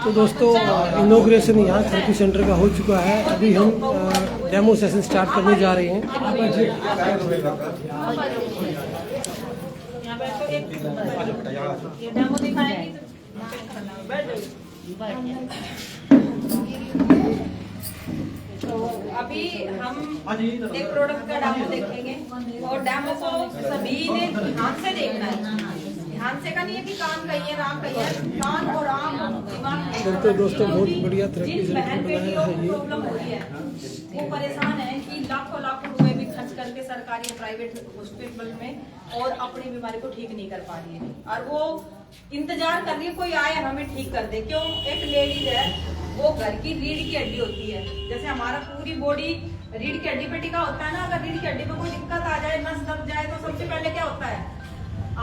तो दोस्तों इनॉग्रेशन यहाँ थेरेपी सेंटर का हो चुका है। अभी हम डेमो सेशन स्टार्ट करने जा रहे हैं। तो अभी हम एक प्रोडक्ट का डेमो देखेंगे और डेमो को सभी ने ध्यान से देखना है। ध्यान से का नहीं है कि कान कही है, राम कही है, कान और आम दिमाग। तो दोस्तों बहुत बढ़िया थेरेपी जिन बहन सेंटर बेटियों बनाया को है प्रॉब्लम हो रही है वो परेशान है कि लाखों लाखों रुपए भी खर्च करके सरकारी या प्राइवेट हॉस्पिटल में और अपनी बीमारी को ठीक नहीं कर पा रही है और वो इंतजार कर रही है कोई आए हमें ठीक कर दे। क्यों? एक लेडीज है, वो घर की रीढ़ की हड्डी होती है। जैसे हमारा पूरी बॉडी रीढ़ की हड्डी पे टिका होता है ना, अगर रीढ़ की हड्डी में कोई दिक्कत आ जाए, नस दब जाए तो सबसे पहले क्या होता है?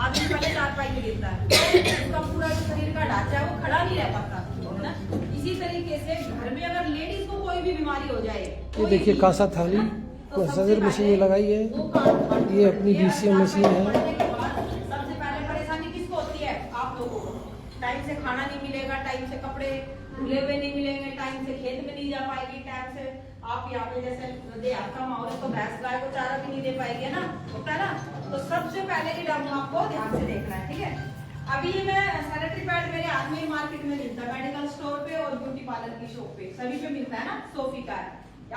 आदमी पहले चारपाई में गिरता है, उसका पूरा जो शरीर का ढांचा है वो खड़ा नहीं रह पाता है ना। इसी तरीके से घर में अगर लेडीज को कोई भी बीमारी हो जाए, ये देखिए कांसा थाली मसाजर मशीन में लगाई है। ये अपनी BCM मशीन है। सबसे पहले परेशानी किसको होती है? आप लोगों को। टाइम से खाना नहीं मिलेगा, टाइम से कपड़े धुले हुए नहीं मिलेंगे, टाइम से खेत में नहीं जा पाएगी, टाइम से आप यहाँ पे जैसे देहात का माहौल है तो भैंस गाय को चारा भी नहीं दे पाएगी, है ना, होता है ना। तो सबसे पहले ये डेमो आपको ध्यान से देखना है, ठीक है। अभी ये मैं सैनिटरी पैड मेरे हाथ में मार्केट में मिलता है, मेडिकल स्टोर पे और ब्यूटी पार्लर की शॉप पे सभी पे मिलता है ना। सोफी का है,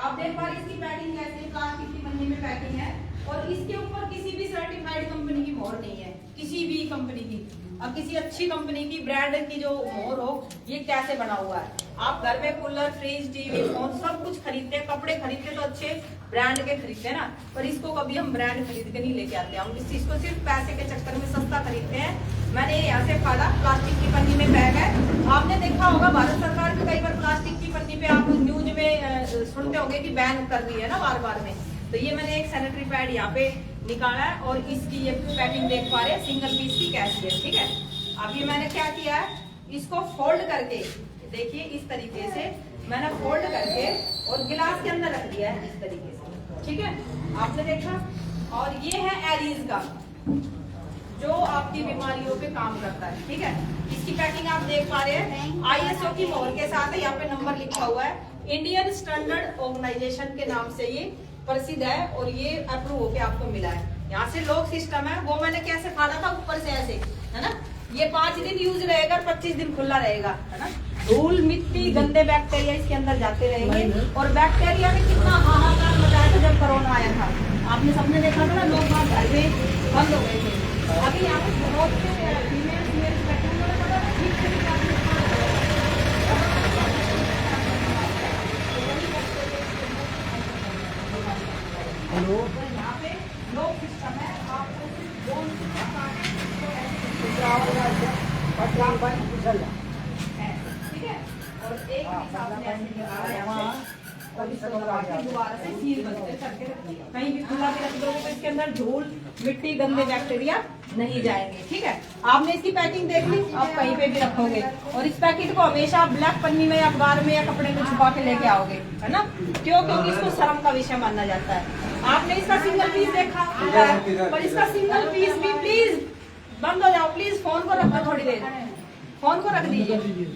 आप देख पा रहे इसकी पैकिंग कैसे प्लास्टिक की पन्नी में पैकिंग है और इसके ऊपर किसी भी सर्टिफाइड कंपनी की मोहर नहीं है, किसी भी कंपनी की। अब किसी अच्छी कंपनी की ब्रांड की जो मोहर हो, ये कैसे बना हुआ है। आप घर में कूलर, फ्रिज, टीवी, फोन सब कुछ खरीदते हैं, कपड़े खरीदते तो अच्छे ब्रांड के खरीदते हैं ना, पर इसको कभी हम ब्रांड खरीद के नहीं लेके आते। हम इस चीज को सिर्फ पैसे के चक्कर में सस्ता खरीदते हैं। मैंने यहाँ से फाड़ा, प्लास्टिक की पन्नी में बैग है। आपने देखा होगा भारत सरकार भी कई बार प्लास्टिक की पन्नी पे आप न्यूज में सुनते होंगे कि बैन कर रही है ना बार बार में। तो ये मैंने एक सैनिटरी पैड यहाँ पे निकाला है और इसकी ये पैकिंग देख पा रहे हैं, सिंगल पीस की कैसी है, ठीक है। अभी मैंने क्या किया है, इसको फोल्ड करके देखिए इस तरीके से मैंने फोल्ड करके और गिलास के अंदर रख दिया है इस तरीके से, ठीक है। आपने देखा, और ये है एरीज का जो आपकी बीमारियों पे काम करता है, ठीक है। इसकी पैकिंग आप देख पा रहे हैं, ISO की मोहर के साथ है, यहाँ पे नंबर लिखा हुआ है। इंडियन स्टैंडर्ड ऑर्गेनाइजेशन के नाम से ये प्रसिद्ध है और ये अप्रूव होके आपको मिला है। यहाँ से लॉक सिस्टम है, वो मैंने कैसे फाड़ा था ऊपर से ऐसे, है ना। ये 5 दिन यूज रहेगा, 25 दिन खुला रहेगा, है ना। धूल, मिट्टी, गंदे बैक्टीरिया इसके अंदर जाते रहेंगे और बैक्टीरिया ने कितना हाहाकार मचाया था जब कोरोना आया था। आपने सबने देखा था ना, लोग वहाँ घर में बंद हो गए थे। अभी यहाँ पे बहुत से हेलो, यहाँ पे लॉक सिस्टम है, आपको सिर्फ 2 ठीक है। और एक दोबारा से सील बंद करके रखिएगा। कहीं भी खुला भी रख दोगे तो इसके अंदर धूल, मिट्टी, गंदे बैक्टीरिया नहीं जाएंगे, ठीक है। आपने इसकी पैकिंग देख ली, आप कहीं पे भी रखोगे और इस पैकेट को हमेशा ब्लैक पन्नी में या अखबार में या कपड़े में छुपा के लेके आओगे, है ना। क्यों? क्योंकि इसको शर्म का विषय माना जाता है। आपने इसका सिंगल पीस देखा, पर इसका सिंगल पीस भी प्लीज बंद हो जाओ, प्लीज फोन को रखो, थोड़ी देर फोन को रख दीजिए।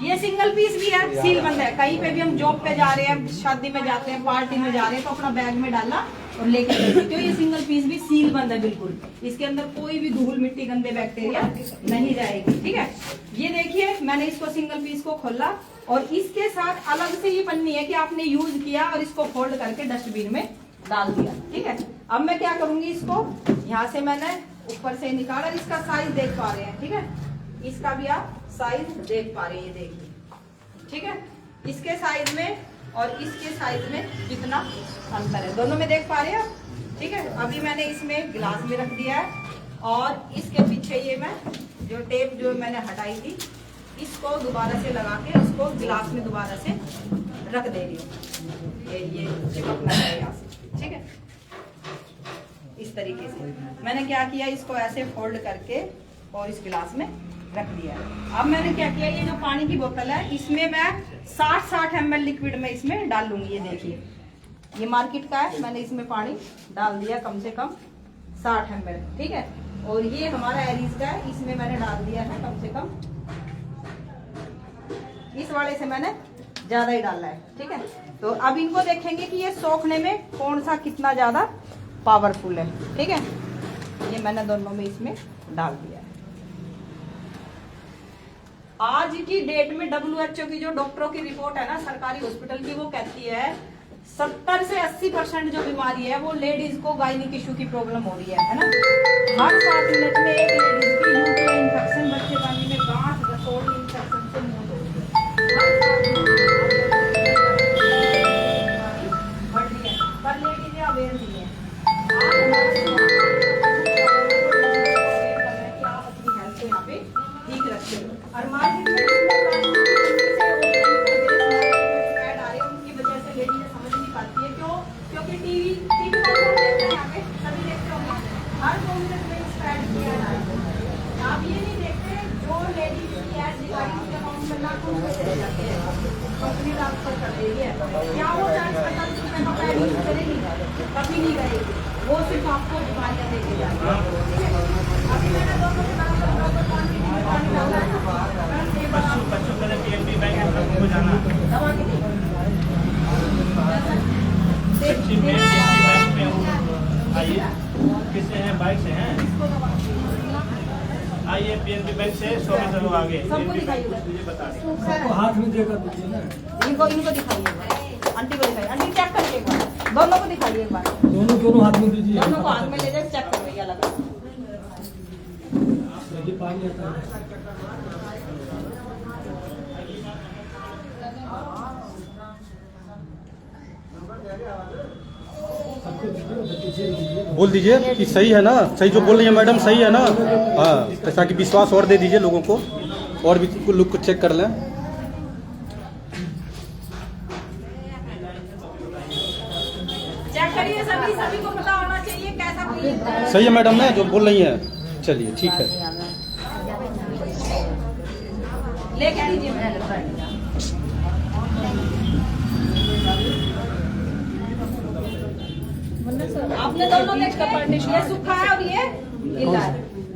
ये सिंगल पीस भी है, सील बंद है। कहीं पे भी हम जॉब पे जा रहे हैं, शादी में जाते हैं, पार्टी में जा रहे हैं तो अपना बैग में डाला और लेके चलते। क्यों? ये सिंगल पीस भी सील बंद है बिल्कुल, इसके अंदर कोई भी धूल, मिट्टी, गंदे बैक्टीरिया नहीं जाएगी, ठीक है। ये देखिए मैंने इसको सिंगल पीस को खोला और इसके साथ अलग से ये पन्नी है कि आपने यूज किया और इसको फोल्ड करके डस्टबिन में डाल दिया, ठीक है। अब मैं क्या करूंगी, इसको यहाँ से मैंने ऊपर से निकाला, इसका साइज देख पा रहे हैं, ठीक है। इसका भी आप साइज देख पा रहे हैं, ये देखिए, ठीक है। इसके साइज में और इसके साइज में कितना अंतर है, दोनों में देख पा रहे हैं आप, ठीक है। अभी मैंने इसमें गिलास में रख दिया है और इसके पीछे ये मैं जो टेप जो मैंने हटाई थी, इसको दोबारा से लगा के उसको गिलास में दोबारा से रख दे रही हूँ। ये चिपकना है यहाँ से, ठीक है। इस तरीके से मैंने क्या किया, इसको ऐसे फोल्ड करके और इस गिलास में रख दिया। अब मैंने क्या किया, ये जो पानी की बोतल है इसमें मैं 60 ml लिक्विड में इसमें डाल लूंगी। ये देखिए, ये मार्केट का है, मैंने इसमें पानी डाल दिया कम से कम 60 ml, ठीक है। और ये हमारा एरीज का है, इसमें मैंने डाल दिया है कम से कम इस वाले से मैंने ज्यादा ही डाला है, ठीक है। तो अब इनको देखेंगे कि ये सोखने में कौन सा कितना ज्यादा पावरफुल है, ठीक है। ये मैंने दोनों में इसमें डाल दिया है। आज की डेट में WHO की जो डॉक्टरों की रिपोर्ट है ना सरकारी हॉस्पिटल की, वो कहती है 70 से 80% जो बीमारी है वो लेडीज को गायनिक इशू की प्रॉब्लम हो रही है ना। हर 5 मिनट में एक लेडीज की यूटीआई इंफेक्शन, बच्चेदानी में गांठ, रसोली इंफेक्शन से मौत हो रही है। हर 5 मिनट बढ़ रही है, पर लेडीज अवेयर नहीं है। आज आप अपनी हेल्थ को यहाँ पे ठीक रखिए। और मार्केट में क्योंकि टीवी पर देखते हैं, यहाँ पे सभी देखते होंगे, हर 2 मिनट में इस ऐड की ऐड आ रही है। आप ये नहीं देखते जो लेडीज की ऐड दिखाई उसके अकाउंट में लाखों रुपए चले जाते हैं, कंपनी ट्रांसफर कर देगी है। क्या वो 40-45 रुपए का पैड यूज करेगी? कभी नहीं करेगी, वो सिर्फ आपको बीमारियां देके जाएगी। अभी मैंने दोनों के नाम पर प्रॉपर क्वांटिटी में पानी डाला है। बच्चों का PNB बैंक को जाना दवा की नहीं आइए, किससे हैं? बाइक से हैं। आइए PNB बैंक से 100 मीटर लोग आगे। सबको दिखाइए, बता दें। हाथ में देकर दीजिए ना। इनको दिखाइए, आंटी को दिखाइए। आंटी चेक करिए एक बार, दोनों को दिखाइए एक बार। दोनों हाथ में दीजिए। दोनों को हाथ में ले जाए, चेक करिए अलग। पानी आता है। बोल दीजिए कि सही है ना, सही जो बोल रही है मैडम सही है ना। हाँ, ताकि विश्वास और दे दीजिए लोगों को, और भी लोग को चेक कर लें। चेक करिए, सभी को पता होना चाहिए कैसा सही है मैडम ना जो बोल रही हैं। चलिए ठीक है, लेके दीजिए। आपने दोनों देखा, ये सूखा है और ये गीला है।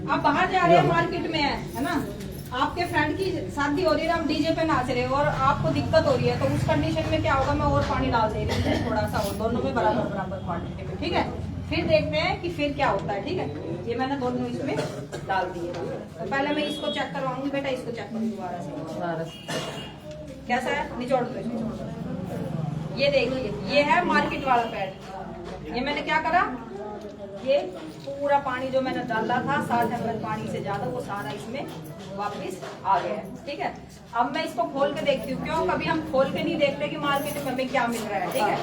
आप बाहर जा रहे हैं, मार्केट में है ना, आपके फ्रेंड की शादी हो रही है, आप डीजे पे नाच रहे हो और आपको दिक्कत हो रही है, तो उस कंडीशन में क्या होगा, मैं और पानी डाल दे रही हूँ थोड़ा सा, और दोनों में बराबर क्वांटिटी में, ठीक है। फिर देखते हैं कि फिर क्या होता है, ठीक है। ये मैंने दोनों इसमें डाल दिए। तो पहले मैं इसको चेक करवाऊंगी, बेटा इसको चेक करूँ दोबारा से कैसा है, निचोड़ दो। ये देखिए, ये है मार्केट वाला पैड। ये मैंने क्या करा, ये पूरा पानी जो मैंने डाला था 60 ml पानी से ज्यादा, वो सारा इसमें वापस आ गया है, ठीक है। अब मैं इसको खोल के देखती हूँ, क्यों कभी हम खोल के नहीं देखते कि मार्केट में हमें क्या मिल रहा है, ठीक है।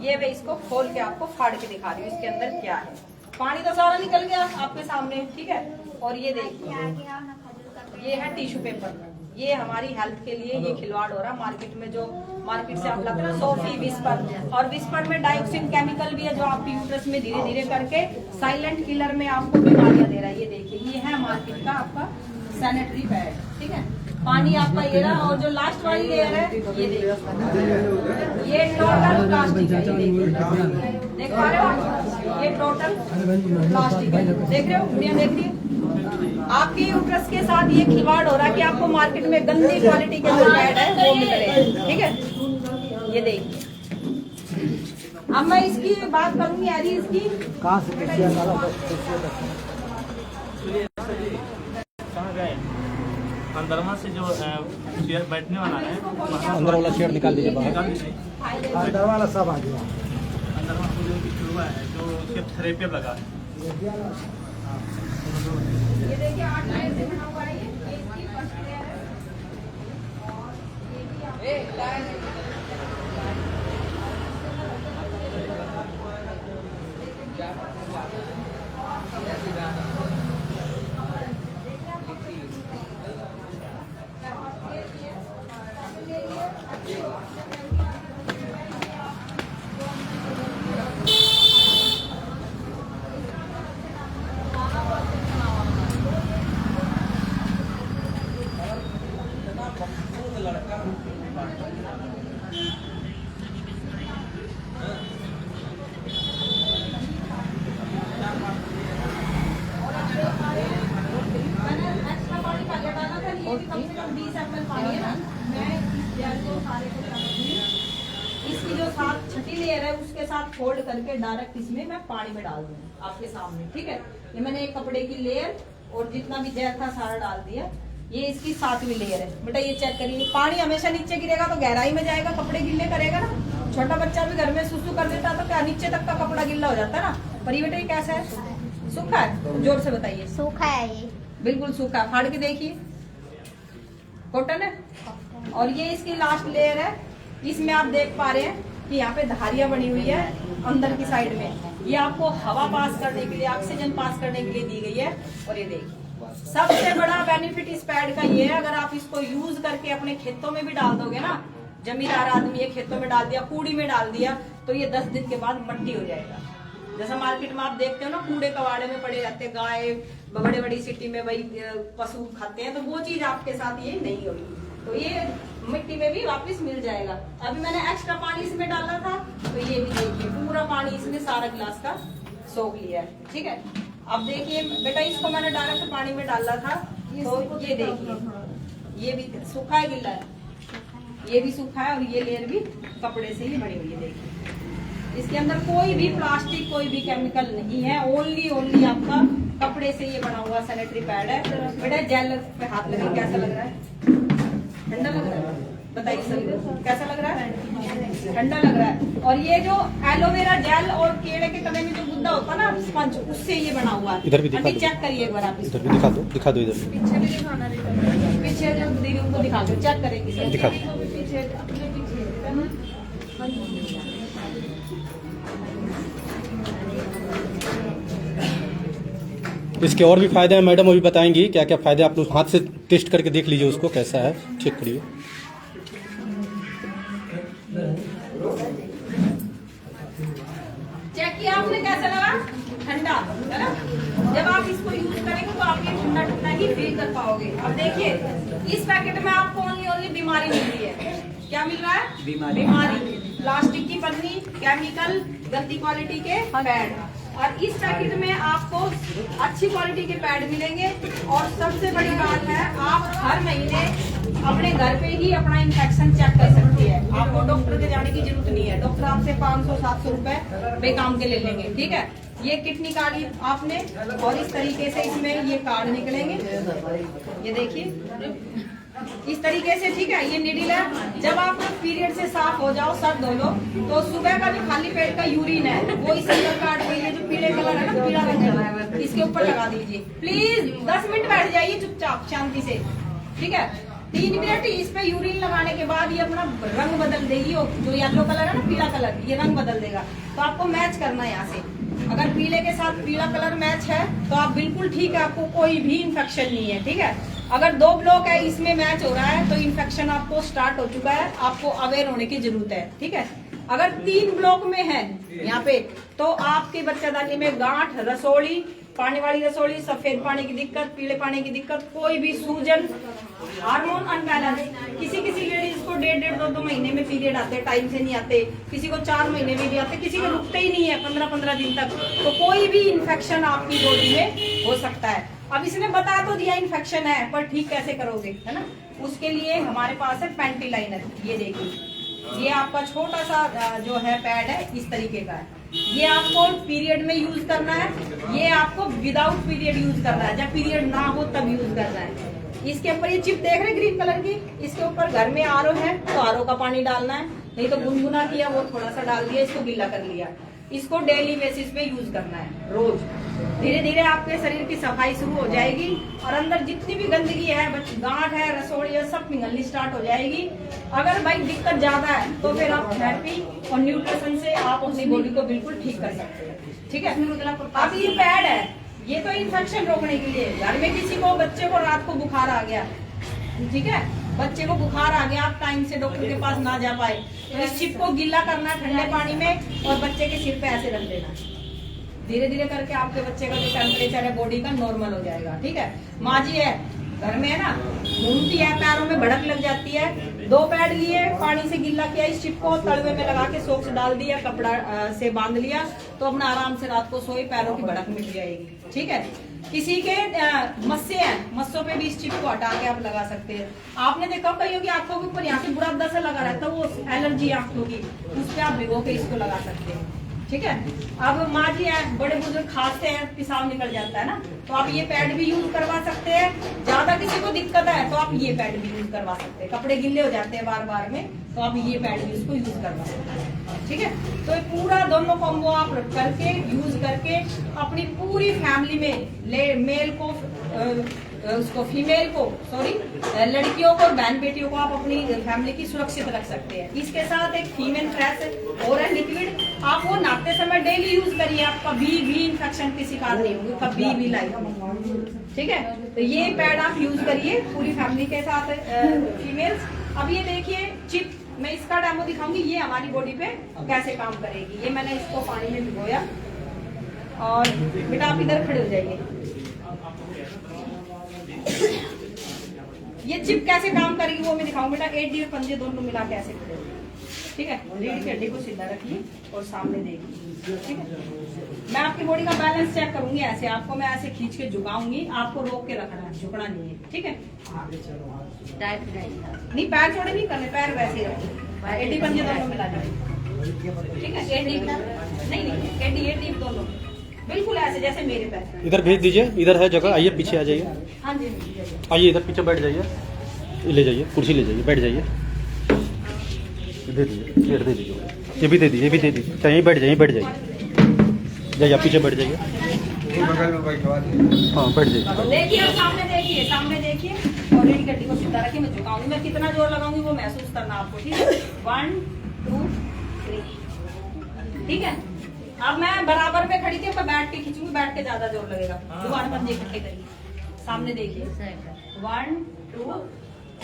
ये मैं इसको खोल के आपको फाड़ के दिखा रही हूँ, इसके अंदर क्या है। पानी तो सारा निकल गया आपके सामने, ठीक है। और ये देखिए, ये है टिश्यू पेपर। ये हमारी हेल्थ के लिए ये खिलवाड़ हो रहा है। मार्केट में जो मार्केट से आप लाते हैं ना सोफी, विस्पर, और विस्पर में डाइऑक्सिन केमिकल भी है जो आपकी यूट्रस में धीरे धीरे करके साइलेंट किलर में आपको बीमारियां दे रहा है। ये देखिए, ये है मार्केट का आपका सैनिटरी पैड, ठीक है। पानी आपका ये रहा, और जो लास्ट वाली लेयर है ये देखिए, ये टोटल प्लास्टिक है। देख पा रहे हो आप, ये टोटल प्लास्टिक है, देख रहे हो, दुनिया देख रही है। आपके यूट्रस के साथ ये खिलवाड़ हो रहा है कि आपको मार्केट में गंदी क्वालिटी के जो पैड है वो मिल रहे हैं, ठीक है। ये देखिए, अब मैं इसकी बात करूंगी, यारी इसकी कहाँ गए? अंदरमा से जो चेयर बैठने वाला है, अंदर वाला चेयर निकाल दीजिए बाहर। अंदर वाला सब आ गया। अंदरमा जो है जो उसके थेरेपी लगा है। ये देखिए 8 लाइन से बना हुआ है, ये इसकी फर्स्ट लेयर है, और ये भी आप मैंने एक्स्ट्रा पानी पहले डाला था, ये भी कम से कम 20 ml पानी है ना, मैं जेल को सारे को क्या करूंगी, इसकी जो साथ छठी लेयर है उसके साथ फोल्ड करके डायरेक्ट इसमें मैं पानी में डाल दूंगी आपके सामने, ठीक है। ये मैंने एक कपड़े की लेयर और जितना भी जेल था सारा डाल दिया। ये इसकी 7वीं लेयर है। बेटा ये चेक करिए, पानी हमेशा नीचे गिरेगा तो गहराई में जाएगा, कपड़े गिल्ले करेगा ना। छोटा बच्चा भी घर में सुसु कर देता तो क्या नीचे तक का कपड़ा गिल्ला हो जाता है ना। पर ये बेटा ये कैसा है, सूखा है? जोर से बताइए। सूखा है ये, बिल्कुल सूखा। फाड़ के देखिए, कॉटन है। और ये इसकी लास्ट लेयर है। इसमें आप देख पा रहे हैं कि यहाँ पे धारियां बनी हुई है अंदर की साइड में। ये आपको हवा पास करने के लिए, ऑक्सीजन पास करने के लिए दी गई है। और ये देखिए सबसे बड़ा बेनिफिट इस पैड का ये है, अगर आप इसको यूज करके अपने खेतों में भी डाल दोगे ना, जमींदार आदमी ये खेतों में डाल दिया, कूड़ी में डाल दिया, तो ये 10 दिन के बाद मट्टी हो जाएगा। जैसा मार्केट में आप देखते हो ना, कूड़े कबाड़े में पड़े रहते हैं, गाय बड़े बड़ी सिटी में भाई पशु खाते हैं, तो वो चीज आपके साथ ये नहीं होगी। तो ये मिट्टी में भी वापस मिल जाएगा। अभी मैंने एक्स्ट्रा पानी इसमें डाला था, तो ये भी देखिए पूरा पानी इसने सारा गिलास का सोख लिया है, ठीक है। अब देखिए बेटा, इसको मैंने डायरेक्ट पानी में डाला था, तो ये देखिए ये भी सूखा है, गिल्ला है, ये भी सूखा है, और ये लेयर भी कपड़े से ही बनी हुई है। देखिए इसके अंदर कोई भी प्लास्टिक, कोई भी केमिकल नहीं है, ओनली आपका कपड़े से ये बना हुआ सैनिटरी पैड है। बेटा जेल पे हाथ लगे, कैसा लग रहा है? ठंडा लग रहा है? बताइए सर कैसा लग रहा है? ठंडा लग रहा है। और ये जो एलोवेरा जेल और केले के तने में जो गुद्दा होता है ना, स्पंज, उससे ये बना हुआ है। इधर भी दिखा दो, चेक करिए एक बार आप इधर भी दिखा दो इधर पीछे भी दिखाना, पीछे जो दीदी उनको दिखा दो, चेक करेंगे दिखा दो। पीछे अपने पीछे। इसके और भी फायदे हैं मैडम, अभी बताएंगी क्या क्या फायदे। आप लोग हाथ से टेस्ट करके देख लीजिए उसको कैसा है, चेक करिए। चेक किया आपने, कैसा लगा? ठंडा है ना। जब आप इसको यूज करेंगे तो आप ये ठंडा ठंडा ही फील कर पाओगे। अब देखिए इस पैकेट में आपको ओनली बीमारी मिल रही है। क्या मिल रहा है? बीमारी। प्लास्टिक की पन्नी, केमिकल, गंदी क्वालिटी के पैड। और इस पैकेट में आपको अच्छी क्वालिटी के पैड मिलेंगे। और सबसे बड़ी बात है, आप हर महीने अपने घर पे ही अपना इन्फेक्शन चेक कर सकती है। आपको डॉक्टर के जाने की जरूरत नहीं है। डॉक्टर आपसे 500-700 रुपए बेकाम के ले लेंगे, ठीक है। ये किट निकाली आपने, और इस तरीके से इसमें ये कार्ड निकलेंगे, ये देखिए इस तरीके से, ठीक है। ये निडिल है। जब आप पीरियड से साफ हो जाओ, सर धो लो, तो सुबह का जो खाली पेट का यूरिन है वो इस कार्ड पे, ये जो पीले कलर है ना, पीला रंग है, इसके ऊपर लगा दीजिए। प्लीज 10 मिनट बैठ जाइए चुपचाप शांति से, ठीक है। 3 मिनट इस पे यूरिन लगाने के बाद ये अपना रंग बदल देगी। जो येलो कलर है ना, पीला कलर, ये रंग बदल देगा। तो आपको मैच करना है यहाँ से। अगर पीले के साथ पीला कलर मैच है तो आप बिल्कुल ठीक है, आपको कोई भी इन्फेक्शन नहीं है, ठीक है। अगर 2 ब्लॉक है इसमें मैच हो रहा है तो इन्फेक्शन आपको स्टार्ट हो चुका है, आपको अवेयर होने की जरूरत है, ठीक है। अगर 3 ब्लॉक में है यहाँ पे, तो आपके बच्चेदानी में गांठ, रसोली, पानी वाली रसोली, सफेद पानी की दिक्कत, पीले पानी की दिक्कत, कोई भी सूजन, हार्मोन अनबैलेंस। किसी लेडीज को 1.5-2 महीने में पीरियड आते हैं, टाइम से नहीं आते, किसी को 4 महीने में भी आते, किसी को रुकते ही नहीं है 15-15 दिन तक। तो कोई भी इन्फेक्शन आपकी बॉडी में हो सकता है। अब इसने बता तो दिया इन्फेक्शन है, पर ठीक कैसे करोगे, है ना। उसके लिए हमारे पास है पैंटी लाइनर। ये देखिए, ये आपका छोटा सा जो है पैड है, इस तरीके का है। ये आपको पीरियड में यूज करना है, ये आपको विदाउट पीरियड यूज करना है, जब पीरियड ना हो तब यूज करना है। इसके ऊपर ये चिप देख रहे ग्रीन कलर की, इसके ऊपर घर में आरओ है तो आरओ का पानी डालना है, नहीं तो गुनगुना किया वो थोड़ा सा डाल दिया, इसको गीला कर लिया। इसको डेली बेसिस पे यूज करना है रोज। धीरे धीरे आपके शरीर की सफाई शुरू हो जाएगी और अंदर जितनी भी गंदगी है, गांठ है, रसोड़ी है, सब पिघलनी स्टार्ट हो जाएगी। अगर भाई दिक्कत ज्यादा है तो फिर आप थेरेपी और न्यूट्रिशन से आप अपनी बॉडी को बिल्कुल ठीक कर सकते हैं, ठीक है। अब ये पैड है, ये तो इन्फेक्शन रोकने के लिए। घर में किसी को, बच्चे को रात को बुखार आ गया, ठीक है, बच्चे को बुखार आ गया, आप टाइम से डॉक्टर के पास ना जा पाए, तो इस चिप को गीला करना ठंडे पानी में और बच्चे के सिर पे ऐसे रख देना। धीरे धीरे करके आपके बच्चे का जो टेम्परेचर है बॉडी का नॉर्मल हो जाएगा, ठीक है। माँ जी है घर में, है ना, घूमती है, पैरों में भड़क लग जाती है, 2 पैड लिए, पानी से गीला किया, इस चिप को तलवे में लगा के सॉक्स डाल दिया, कपड़ा से बांध लिया, तो अपना आराम से रात को सोई, पैरों की भड़क मिट जाएगी, ठीक है। किसी के मस्से हैं, मस्सों पे भी इस चिप को हटा के आप लगा सकते हैं। आपने देखा कईयों की आंखों के ऊपर यहाँ से बुरा दसा लगा रहता है, वो एलर्जी आंखों की, उस पे आप भिगो के इसको लगा सकते हैं। ठीक है, अब माँ जी हैं, बड़े बुजुर्ग खांसते हैं, पेशाब निकल जाता है ना, तो आप ये पैड भी यूज करवा सकते हैं। ज्यादा किसी को दिक्कत है तो आप ये पैड भी यूज करवा सकते हैं। कपड़े गिल्ले हो जाते हैं बार बार में, तो आप ये पैड भी उसको यूज करवा सकते हैं। ठीक है, तो ये पूरा दोनों कॉम्बो आप करके यूज करके अपनी पूरी फैमिली में मेल को उसको फीमेल को लड़कियों को और बहन बेटियों को आप अपनी फैमिली की सुरक्षित रख सकते हैं। इसके साथ एक फीमेल फ्रेश और लिक्विड आप वो नहाते समय डेली यूज करिए, आप कभी भी इंफेक्शन की शिकार नहीं होंगे, कभी भी लाइफ। ठीक है, तो ये पैड आप यूज करिए पूरी फैमिली के साथ फीमेल्स। अब ये देखिए चिप, मैं इसका डेमो दिखाऊंगी, ये हमारी बॉडी पे कैसे काम करेगी। ये मैंने इसको पानी में भिगोया और बेटा आप इधर खड़े हो जाइए। ये चिप कैसे काम करेगी वो मैं दिखाऊंगा बेटा। एडी और पंजे दोनों मिला के ऐसे खड़े होंगे। ठीक है, रीढ़ की हड्डी को सीधा रखिए और सामने देखिए। ठीक है, मैं आपकी बॉडी का बैलेंस चेक करूंगी, ऐसे आपको मैं ऐसे खींच के झुकाऊंगी, आपको रोक के रखना है, झुकना नहीं है। ठीक है, नहीं पैर छोड़े नहीं करने, पैर वैसे ही रखिए, एडी पंजे दोनों मिला जाए। ठीक है, एडी नहीं एडी दोनों बिल्कुल ऐसे जैसे मेरे पैर। इधर भेज दीजिए, इधर है जगह, आइए पीछे आ जाइए। हाँ जी, आइए इधर पीछे बैठ जाइए, ले जाइए कुर्सी ले जाइए, बैठ जाइए। दे दीजिए, प्लेट दे दीजिए, ये भी दे दीजिए, ये भी दे दीजिए। चाहिए बैठ जाइए, बैठ जाइए, जाइए आप पीछे बैठ जाइए। हाँ बैठ जाइए। देखिए अब सामने देखिए और रीढ़ की हड्डी को सीधा रखिए। मैं झुकाऊंगी, मैं कितना जोर लगाऊंगी वो महसूस करना आपको। ठीक है, 1 2 3। ठीक है, अब मैं बराबर पे खड़ी थी, अब मैं बैठ के खींचूंगी, बैठ के ज्यादा जोर लगेगा। दोबारा पंजे इकट्ठे करिए, सामने देखिए, 1 2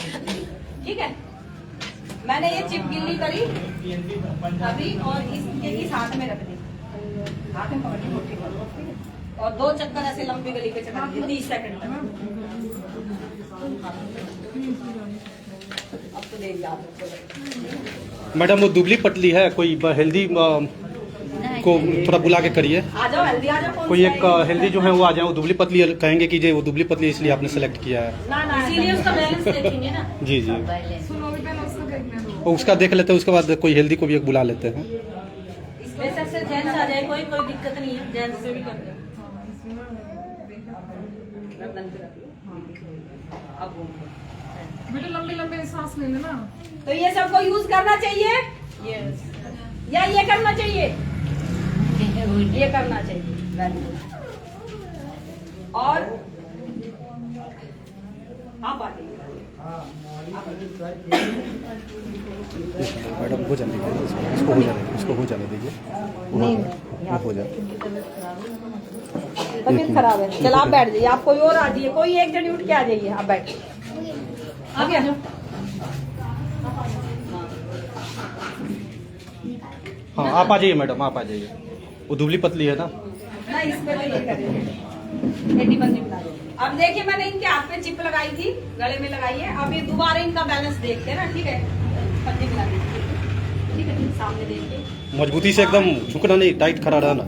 3। ठीक है, मैंने ये चिप गिल्ली करी अभी और इस हाथ में रख दी, हाथ में पकड़ के मुट्ठी करो। ठीक है, और 2 चक्कर ऐसे लंबी गली पे चला दीजिए 30 सेकंड तक। अब तो देख जाओ मैडम वो दुबली पतली है, कोई हेल्दी को थोड़ा बुला के करिए। आ जाओ हेल्दी आ जाओ। कोई एक हेल्दी जो है वो आ जाए, वो दुबली पतली कहेंगे कि वो दुबली पतली इसलिए आपने सेलेक्ट किया है। ना इसीलिए उसका बैलेंस देखेंगे ना। जी जी, और उसका देख लेते हैं, उसके बाद कोई हेल्दी को भी एक बुला लेते हैं। वैसे से जेंट्स आ जाए, कोई दिक्कत नहीं है, जेंट्स से भी कर दो। बेटा लंबे सांस ले लेना। तो ये सबको यूज करना चाहिए या ये करना चाहिए? ये करना चाहिए। और आप मैडम हो जाने दीजिए, इसको हो जाने दीजिए, वो हो जाए। तबीयत खराब है, चल आप बैठ जाइए, आप कोई और आ जाइए, कोई एक जन उठ के आ जाइए, आप बैठ आ गया। हाँ आप आ जाइए मैडम, आप आ जाइए। वो दुबली पतली है ना, इस पे तो ये करेंगे। एडी पंजी बना दो। अब देखिए मैंने इनके हाथ में चिप लगाई थी, गले में लगाई है। अब ये दोबारा इनका बैलेंस देखते हैं ना। ठीक है, पंजी बना दीजिए। ठीक है, सामने देखिए, मजबूती से एकदम झुकना नहीं, टाइट खड़ा रहना।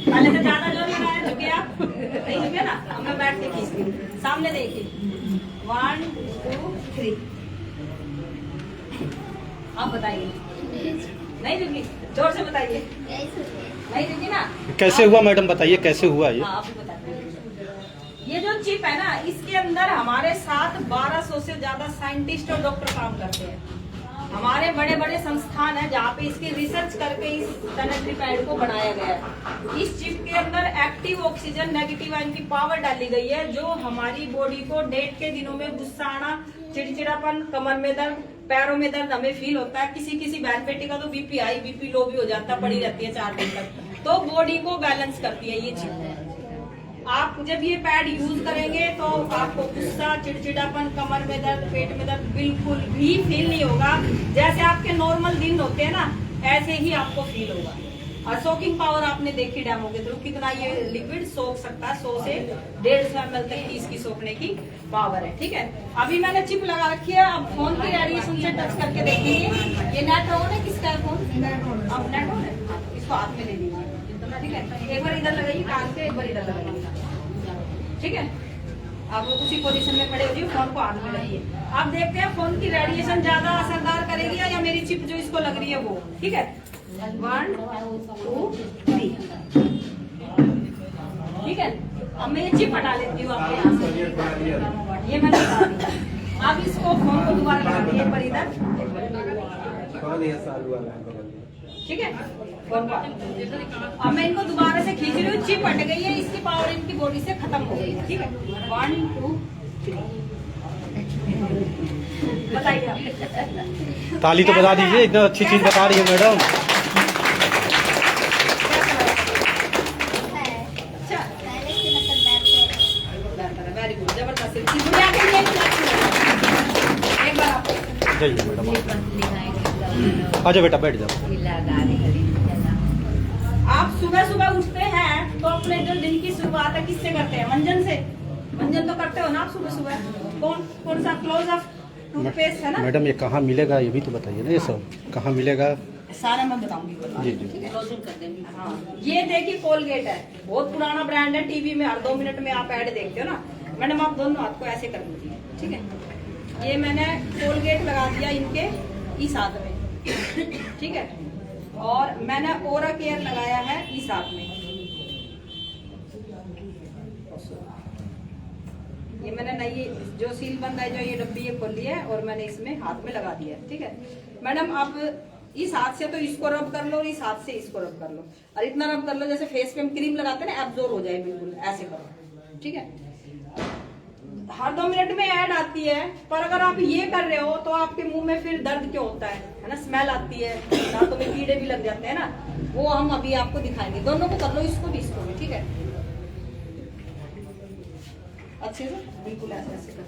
पहले से ज्यादा जोर लगाया, झुके आप नहीं झुके ना। अब मैं बैठ के खींचती हूँ, सामने देखिए, 1 2 3। आप बताइए, नहीं झुकी? जोर से बताइए, नहीं झुकी ना? कैसे हुआ मैडम, बताइए कैसे हुआ ये? आप बताइए। ये जो चिप है ना, इसके अंदर हमारे साथ 1200 से ज्यादा साइंटिस्ट और डॉक्टर काम करते हैं। हमारे बड़े बड़े संस्थान है जहाँ पे इसकी रिसर्च करके इस सैनिटरी पैड को बनाया गया है। इस चिप के अंदर एक्टिव ऑक्सीजन, नेगेटिव आयन की पावर डाली गई है, जो हमारी बॉडी को डेट के दिनों में गुस्सा आना, चिड़चिड़ापन, कमर में दर्द, पैरों में दर्द हमें फील होता है। किसी बहन बेटी का तो बीपी हाई, बीपी लो भी हो जाता है, पड़ी रहती है 4 दिन तक। तो बॉडी को बैलेंस करती है ये चिप। आप जब ये पैड यूज करेंगे तो आपको गुस्सा, चिड़चिड़ापन, कमर में दर्द, पेट में दर्द बिल्कुल भी फील नहीं होगा। जैसे आपके नॉर्मल दिन होते हैं ना, ऐसे ही आपको फील होगा। और सोकिंग पावर आपने देखी डेमो के थ्रू, कितना ये लिक्विड सोख सकता है। 100 से 150 ml तक की इसकी सोखने की पावर है। ठीक है, अभी मैंने चिप लगा रखी है। अब फोन की रेडिएशन से टच करके देखेंगे। ये नेट ऑन है, किसका है फोन? अब नेट ऑन है, इसको हाथ में ले लीजिए। ठीक है, एक बार इधर लगाइए कान पे, एक बार इधर लगाइए, ठीक है। अब उसी पोजीशन में खड़े हो जाइए, फोन को हाथ में रखिए। आप देखते हैं फोन की रेडिएशन ज्यादा असरदार करेगी या मेरी चिप जो इसको लग रही है वो, ठीक है। 1 2 3, ठीक है। अब मैं ये चिप हटा लेती हूँ आपके यहाँ से, ये मैंने हटा दिया। अब इसको फोन को दोबारा लगा दिए, एक बार इधर, ठीक है। फोन को अब मैं इनको दोबारा से खींच रही हूँ, चिप हट गई है, इसकी पावर इनकी बॉडी से खत्म हो गई है, ठीक है। 1 2 3, बताइए आप। ताली तो बता दीजिए, इतना अच्छी चीज बता रही है मैडम। अच्छा, वेरी गुड, जबरदस्त। दुनिया के लिए एक बार आप जाइए मैडम, आजा बेटा बैठ जाओ। आप सुबह सुबह उठते हैं तो अपने जो दिन की शुरुआत है किससे करते हैं? मंजन से। मंजन तो करते हो ना आप सुबह सुबह। कौन सा क्लोज अप टूथपेस्ट है ना मैडम ये कहाँ मिलेगा ये भी तो बताइए ना, ये सब कहाँ मिलेगा? सारा मैं बताऊंगी। जी जी। ठीक है? हाँ, ये देखिए कोलगेट है, बहुत पुराना ब्रांड है, टीवी में हर 2 मिनट में आप ऐड देखते हो ना। मैडम आप दोनों हाथ को ऐसे कर दीजिए, ठीक है। ये मैंने कोलगेट लगा दिया इनके इस हाथ में, ठीक है। और मैंने ओरा केयर लगाया है इस हाथ में। ये मैंने नई जो सील बंद है, जो ये डब्बी है खोली है और मैंने इसमें हाथ में लगा दिया है, ठीक है। मैडम आप इस हाथ से तो इसको रब कर लो और इस हाथ से इसको रब कर लो, और इतना रब कर लो जैसे फेस पे हम क्रीम लगाते हैं ना, एब्जॉर्ब हो जाए बिल्कुल, ऐसे करो, ठीक है। हर 2 मिनट में ऐड आती है, पर अगर आप ये कर रहे हो तो आपके मुंह में फिर दर्द क्यों होता है ना, स्मेल आती है, दांतों में कीड़े भी लग जाते हैं ना, वो हम अभी आपको दिखाएंगे। दोनों को कर लो, इसको भी इसको भी, ठीक है। अच्छे से बिल्कुल ऐसे कर,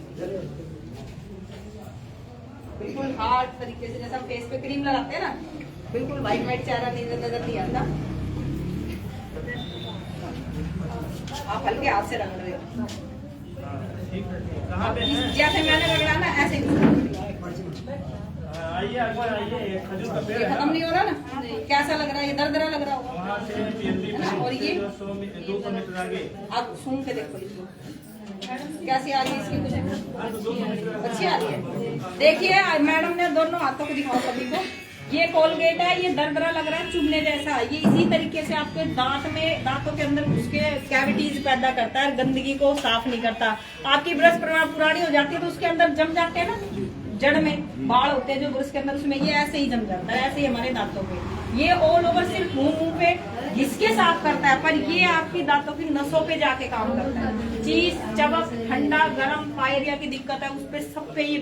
बिल्कुल हार्ड तरीके से, जैसा फेस पे क्रीम लगाते हैं ना, बिल्कुल व्हाइट व्हाइट चेहरा नजर नहीं आता। आप हल्के हाथ से रगड़ रहे हो, जैसे मैंने रगड़ा ना ऐसे आइए आइए, खजूर का पेड़ ये है खत्म नहीं हो रहा ना, कैसा लग रहा है? ये दरदरा लग रहा होगा। वहाँ से PNB और ये 200 मीटर आगे। आप सूंघ के देखो इसको, कैसी आ रही है इसकी? कुछ अच्छी आ रही है। देखिए मैडम ने दोनों हाथों को दिखाओ सभी को। ये कोलगेट है, ये दरदरा लग रहा है, चुभने जैसा। ये इसी तरीके से आपके दांतों के अंदर उसके कैविटीज पैदा करता है, गंदगी को साफ नहीं करता। आपकी ब्रश पुरानी हो जाती है तो उसके अंदर जम जाते हैं ना, जड़ में बाढ़ होते हैं जो ब्रश के अंदर, उसमें ये ऐसे ही जम जाता है, ऐसे ही हमारे दांतों पे। ये ऑल ओवर सिर्फ मुंह पे घिसके साफ करता है, पर ये आपकी दांतों की नसों पे जाके काम करता है। चीज चबक, ठंडा गरम, पायरिया की दिक्कत है, उस पे सब पे ये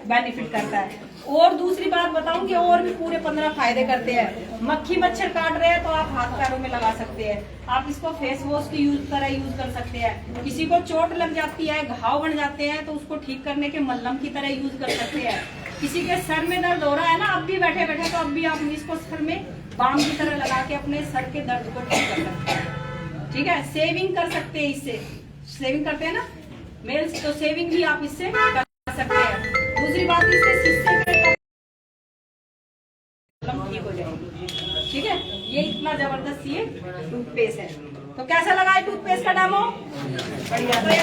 बेनिफिट करता है। और दूसरी बात बताऊं कि और भी पूरे 15 फायदे करते हैं। मक्खी मच्छर काट रहे हैं तो आप हाथ पैरों में लगा सकते हैं। आप इसको फेस वॉश की यूज कर सकते हैं। किसी को चोट लग जाती है, घाव बन जाते हैं, तो उसको ठीक करने के मलहम की तरह यूज कर सकते हैं। किसी के सर में दर्द हो रहा है ना, अब भी बैठे बैठे, तो अब भी आप इसको सर में बाम की तरह लगा के अपने सर के दर्द को ठीक कर सकते हैं, ठीक है। सेविंग कर सकते हैं इससे, सेविंग करते हैं ना मेल्स, तो सेविंग भी आप इससे कर सकते हैं। दूसरी बात, इससे शीशे के ठीक हो जाएगी, ठीक है। ये इतना जबरदस्त ये टूथपेस्ट है। तो कैसा लगा है टूथपेस्ट का डेमो? बढ़िया। तो ये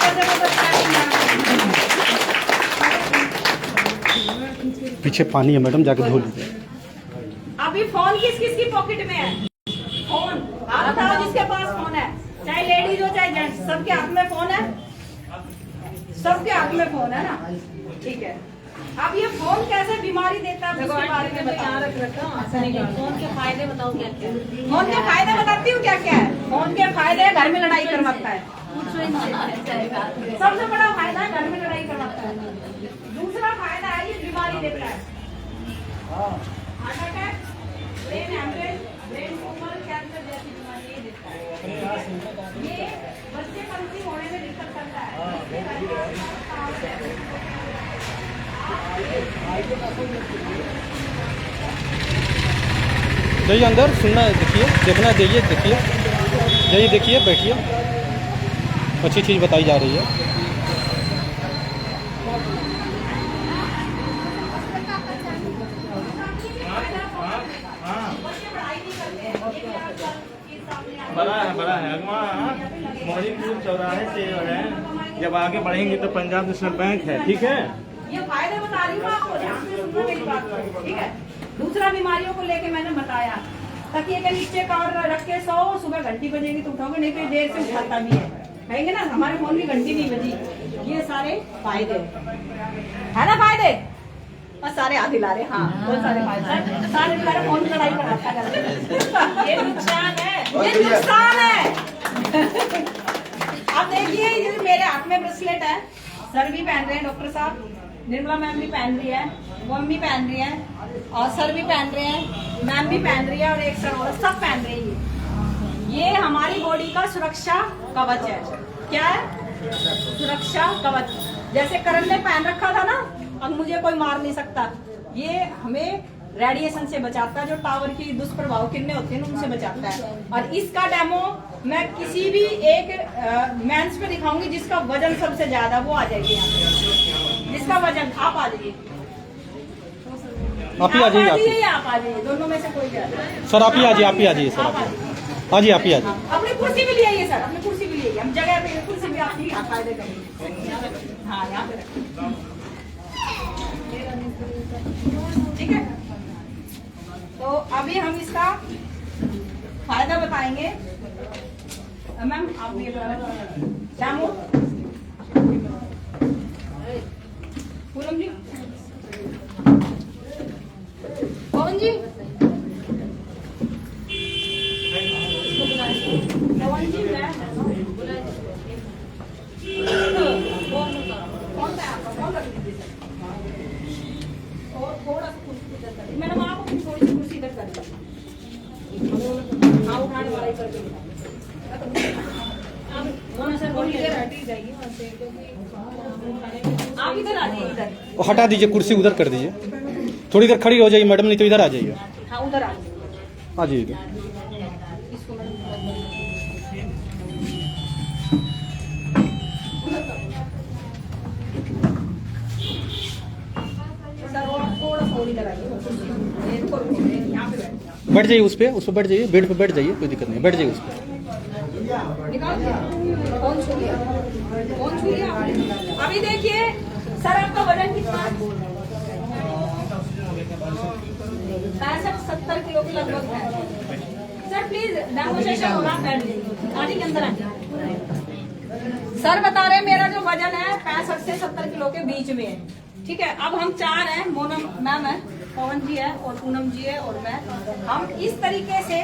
पीछे पानी है मैडम, जाके धो लीजिए। अभी फोन किस किस की पॉकेट में है? फोन आप बताओ, जिसके पास फोन है, चाहे लेडीज हो चाहे जेंट्स, सबके हाथ में फोन है, सबके हाथ में फोन है ना, ठीक है। अब ये फोन कैसे बीमारी देता है उसके बारे में बताओ। फोन के फायदे बताओ क्या क्या? फोन के फायदे बताती हूँ क्या क्या है। फोन के फायदे, घर में लड़ाई करवाता है, सबसे बड़ा फायदा है घर में लड़ाई करवाता है। दूसरा फायदा है ये बीमारी देता है, heart attack, brain haemorrhage, brain tumour, cancer जैसी बीमारी ये देता है। ये बच्चे पंक्ति होने में दिक्कत करता है। जाइए अंदर, सुनना है, देखिए, देखना है, जाइए देखिए, जाइए देखिए, बैठिए, अच्छी चीज़ बताई जा रही है। मोहरीपुर चौराहे से जो है जब आगे बढ़ेंगे तो पंजाब नेशनल बैंक है, ठीक है। ये फायदे बता रही हूँ आपको, ध्यान से सुनना मेरी बात को, ठीक है। दूसरा बीमारियों को लेके मैंने बताया, तकिए के नीचे कवर रख के सो, सुबह घंटी बजेगी तो उठोगे, नहीं तो देर से उठाता भी है, कहेंगे ना हमारे फोन की घंटी नहीं बजी। ये सारे फायदे है ना, फायदे और सारे आधे ला रहे, हाँ बहुत सारे फायदे, सारे मेरे फोन की लड़ाई पर रखा कर, ये नुकसान है, ये नुकसान है। अब देखिए ये मेरे हाथ में ब्रेसलेट है, सर भी पहन रहे हैं, डॉक्टर साहब, निर्मला मैम भी पहन रही है, मम्मी पहन रही है, और सर भी पहन रहे हैं, मैम भी पहन रही है, और एक सर और सब पहन रहे हैं। ये हमारी बॉडी का सुरक्षा कवच है। क्या है? सुरक्षा कवच। जैसे करण ने पहन रखा था ना, अब मुझे कोई मार नहीं सकता। ये हमें रेडिएशन से बचाता है, जो टावर की दुष्प्रभाव किरणें होती हैं उनसे बचाता है। और इसका डेमो मैं किसी भी एक मेंस पे दिखाऊंगी जिसका वजन सबसे ज्यादा, वो आ जाएगी यहाँ पे। जिसका वजन, आप आ जाइए, आप ही आ जाइए, आप आ जाइए, दोनों में से कोई ज्यादा। सर आप ही आ जाइए, आप ही आ जाइए सर, आप आ जाइए। हाँ जी आप ही आ जाइए। अपनी कुर्सी भी ले आइए सर, अपनी कुर्सी भी ले आइए, हम जगह पे कुर्सी भी आपकी फायदे करेंगे। हाँ यहाँ पे ठीक है। तो अभी हम इसका फायदा बताएंगे। मैम आप ये श्यामू, पूनम जी, पवन जी, पवन जी, मैं कौन सा है आपका, कौन सा थोड़ा सा कुर्सी इधर कर, मैडम आप अपनी थोड़ी सी कुर्सी इधर कर, हाँ उठाने वाला ही कर देंगे। आप इधर आ जाइए, इधर वो हटा दीजिए, कुर्सी उधर कर दीजिए, थोड़ी देर खड़ी हो जाइए मैडम, नहीं तो इधर आ जाइए। हाँ उधर आ जाइए, आ जाइए इधर। इसको सर और थोड़ा सा इधर आइए, यहाँ पे बैठ बैठ जाइए, उस पर बैठ जाइए, बेड पे बैठ जाइए, कोई दिक्कत नहीं, बैठ जाइए उस पर। निकाल दिया। कौन छू लिया, कौन छू लिया? अभी देखिए सर आपका वजन कितना है? 65-70 किलो के लगभग है। सर प्लीज डेमोन्स्ट्रेशन होगा, बैठ जाइए, गाड़ी के अंदर आइए। सर बता रहे हैं मेरा जो वजन है 65 से 70 किलो के बीच में है, ठीक है। अब हम 4 हैं, मोनम मैम है, पवन जी है, और पूनम जी है, और मैं। हम इस तरीके से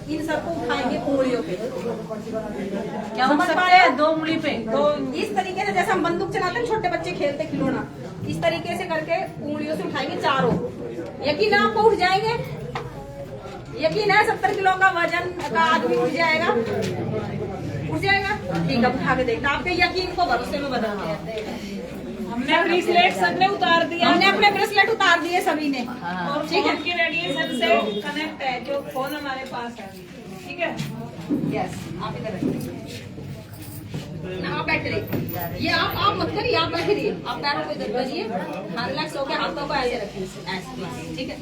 इन सबको उठाएंगे उंगलियों पे, क्या समझ पा रहे हैं? 2 उंगली पे, तो इस तरीके से जैसे हम बंदूक चलाते हैं, छोटे बच्चे खेलते खिलौना, इस तरीके से करके उंगलियों से उठाएंगे चारों। यकीन है आपको उठ जाएंगे? यकीन है 70 किलो का वजन का आदमी उठ जाएगा? उठ जाएगा? ठीक है, उठा के देखना, आपके यकीन को भरोसे में बदलते हैं। हमने ब्रेसलेट सबने उतार दिया, हमने अपने ब्रेसलेट उतार दिए सभी ने, और ठीक है। फोन की रेडिएशन से कनेक्ट है, जो फोन हमारे पास है, ठीक है। यस, आप इधर रखिए, आप बैठ रहिए, ये आप मत करिए, आप बैठ रहिए, आप पैरों को इधर करिए, हाँ रिलैक्स होकर हाथों को ऐसे रखिए, ऐसे, ठीक है।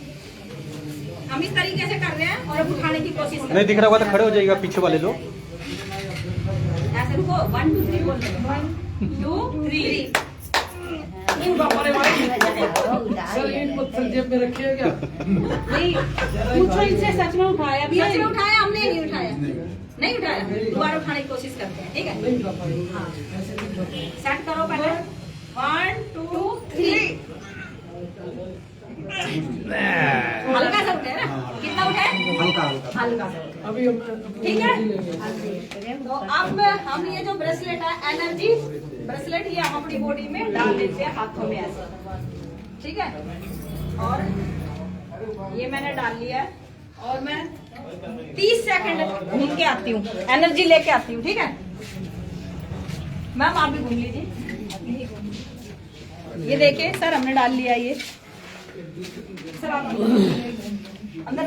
हम इस तरीके से कर रहे हैं और अब उठाने की कोशिश कर रहे नहीं दिख रहा होगा तो खड़े हो जाइएगा, पीछे वाले लोग हैं। ऐसे रुको, 1 2 3 बोल रहे हैं, 1 2 3। सर इन पत्थर जेब में रखिए क्या? नहीं पूछो इनसे, सच में उठाया भी? सच में उठाया, हमने नहीं उठाया, नहीं उठाया, दोबारा उठाने की कोशिश करते हैं, ठीक है। हाँ सेट करो पहले, 1 2 3। हल्का सा उठे ना, कितना उठे? हल्का सा, अभी हम ठीक है। तो अब हम ये जो ब्रेसलेट है, एनर्जी ब्रेसलेट, ये हम अपनी बॉडी में डाल देते हैं, हाथों में ऐसे, ठीक है। और ये मैंने डाल लिया है, और मैं 30 सेकंड घूम के आती हूँ, एनर्जी लेके आती हूँ, ठीक है। मैम आप भी घूम लीजिए, ये देखिए सर हमने डाल लिया ये, सर आप अंदर,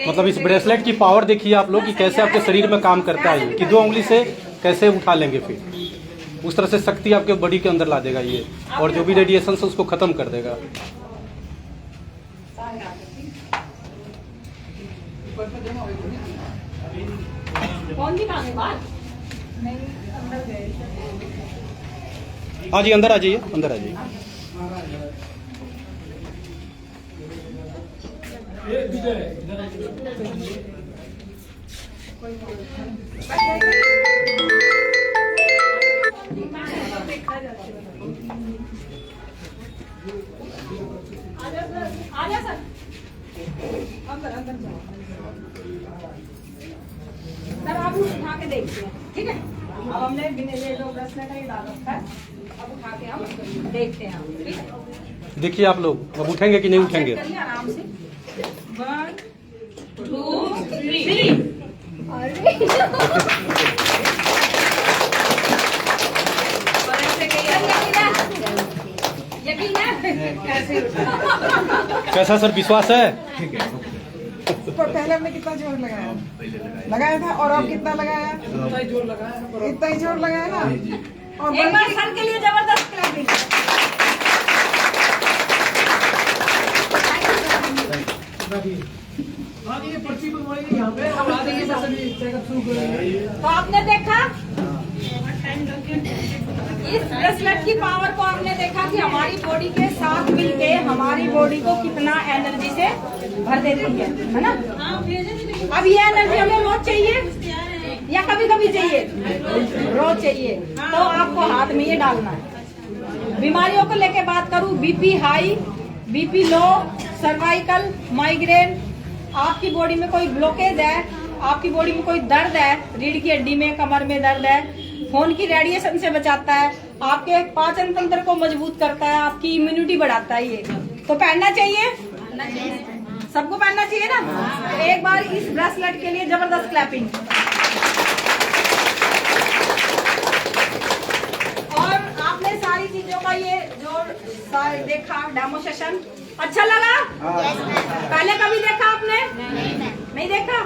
मतलब इस ब्रेसलेट की पावर देखिए आप लोग कि कैसे आपके शरीर में काम करता है, ये कि 2 उंगली से कैसे उठा लेंगे, फिर उस तरह से शक्ति आपके बॉडी के अंदर ला देगा ये, और जो भी रेडिएशन है उसको खत्म कर देगा। कौन सी काम है बात? नहीं अंदर गए। हाँ जी अंदर आ जाइए, अंदर आ जाइए। आजा सर। अंदर अंदर जाओ। सर आप उठा के देखते हैं, ठीक है? अब हमने बिना ये जो ब्रेसलेट है ये डाल रखा है, अब उठा के हम देखते हैं, ठीक है? देखिए आप लोग अब उठेंगे कि नहीं उठेंगे। चेक करिए आराम से। 1 2 3। और ऐसे कहिए, यकीन है? कैसे उठा? कैसा सर विश्वास है? तो पहले हमने कितना जोर लगाया था और अब कितना लगाया? इतना ही जोर लगाया ना। और एक बार सर के लिए जबरदस्त क्लैपिंग। ये पर्ची बनवाएंगे यहाँ पे, अब आगे ये सभी चेकअप शुरू करेंगे। तो आपने देखा इस ब्रेसलेट की पावर को, आपने देखा कि हमारी बॉडी के साथ मिलके हमारी बॉडी को कितना एनर्जी से भर देती है ना? अब ये एनर्जी हमें रोज चाहिए या कभी कभी चाहिए? रोज चाहिए। तो आपको हाथ में ये डालना है। बीमारियों को लेके बात करूं, BP high, BP low, cervical, migraine, आपकी बॉडी में कोई ब्लॉकेज है, आपकी बॉडी में कोई दर्द है, रीढ़ की हड्डी में, कमर में दर्द है, खून की रेडिएशन से बचाता है, आपके पाचन तंत्र को मजबूत करता है, आपकी इम्यूनिटी बढ़ाता है। ये तो पहनना चाहिए, सबको पहनना चाहिए ना? तो एक बार इस ब्रेसलेट के लिए जबरदस्त क्लैपिंग। और आपने सारी चीजों का ये जो देखा डेमो सेशन, अच्छा लगा? पहले कभी देखा आपने? नहीं देखा?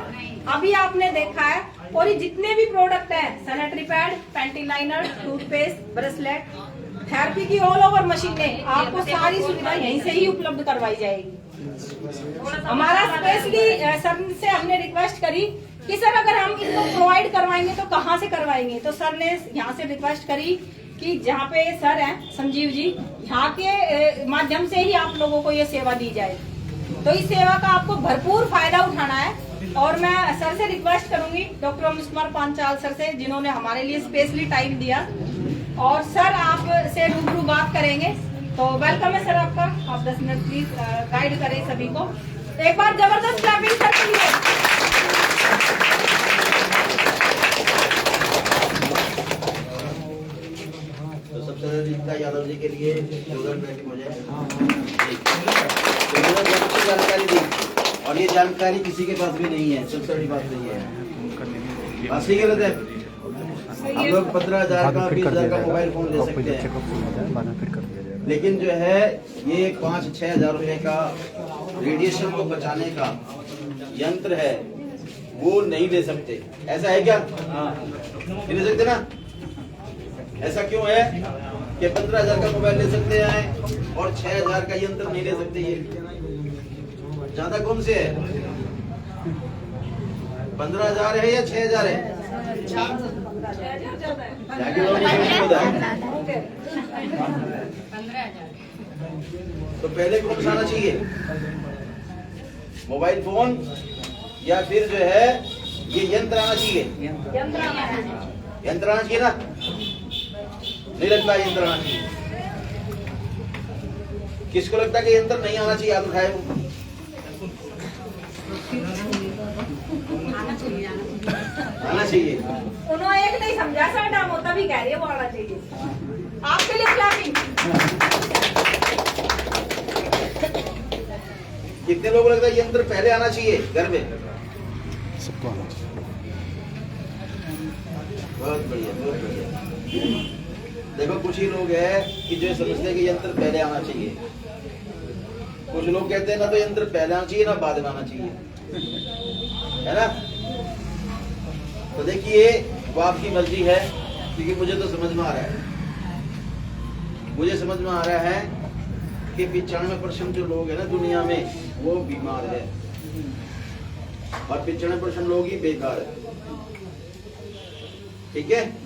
अभी आपने देखा है। और ये जितने भी प्रोडक्ट हैं, sanitary pad, panty liner, toothpaste, bracelet, therapy की ऑल ओवर मशीनें, आपको सारी सुविधा यहीं से ही उपलब्ध करवाई जाएगी। हमारा स्पेशली सर से हमने रिक्वेस्ट करी कि सर अगर हम इनको प्रोवाइड करवाएंगे तो कहाँ से करवाएंगे? तो सर ने यहाँ से रिक्वेस्ट करी कि जहाँ पे सर हैं संजीव जी, यहाँ के माध्यम से ही आप लोगों को ये सेवा दी जाए। तो इस सेवा का आपको भरपूर फायदा उठाना है। और मैं सर से रिक्वेस्ट करूंगी, डॉक्टर अमृत कुमार पांचाल सर से, जिन्होंने हमारे लिए स्पेशली टाइम दिया, और सर आप से रूबरू बात करेंगे। तो वेलकम है सर आपका। आप 10 मिनट प्लीज गाइड करें सभी को। एक बार जबरदस्त क्लैपिंग सर के लिए। तो सबसे पहले दीपिका यादव जी के लिए योगदान बैठक हो जाए। जानकारी दी, और ये जानकारी किसी के पास भी नहीं है, सबसे बड़ी बात नहीं है। बात सही गलत है? हम लोग 15,000 का 20,000 का मोबाइल फोन ले सकते हैं, लेकिन जो है ये 5-6 हजार रुपए का रेडिएशन को बचाने का यंत्र है, वो नहीं ले सकते। ऐसा है क्या? नहीं ले सकते ना? ऐसा क्यों है कि 15,000 का मोबाइल ले सकते हैं और 6,000 का यंत्र नहीं ले सकते? ये ज्यादा कौन से है? 15,000 है या 6,000 है? तो पहले कौन सा आना चाहिए, मोबाइल फोन या फिर जो है ये यंत्र आना चाहिए? यंत्र आना चाहिए ना? नहीं लगता यंत्र आना चाहिए? किसको लगता है कि यंत्र नहीं आना चाहिए? आप उठाए आना चाहिए। उन्होंने एक नहीं समझा सर, डामो तभी कह रही है वो आना चाहिए। आपके लिए क्लैपिंग। कितने लोगों को लगता है यंत्र पहले आना चाहिए घर में? सबको आना चाहिए। बहुत बढ़िया, बहुत बढ़िया। देखो कुछ ही लोग हैं कि जो समझते हैं कि यंत्र पहले आना चाहिए। कुछ लोग कहते हैं ना तो यंत्र पहले आना चाहिए ना बाद में आना चाहिए, है ना? तो देखिए वो आपकी मर्जी है, क्योंकि मुझे तो समझ में आ रहा है, मुझे समझ में आ रहा है कि 95% जो लोग हैं ना दुनिया में वो बीमार है। और 95% लोग ही बेकार है। ठीक है।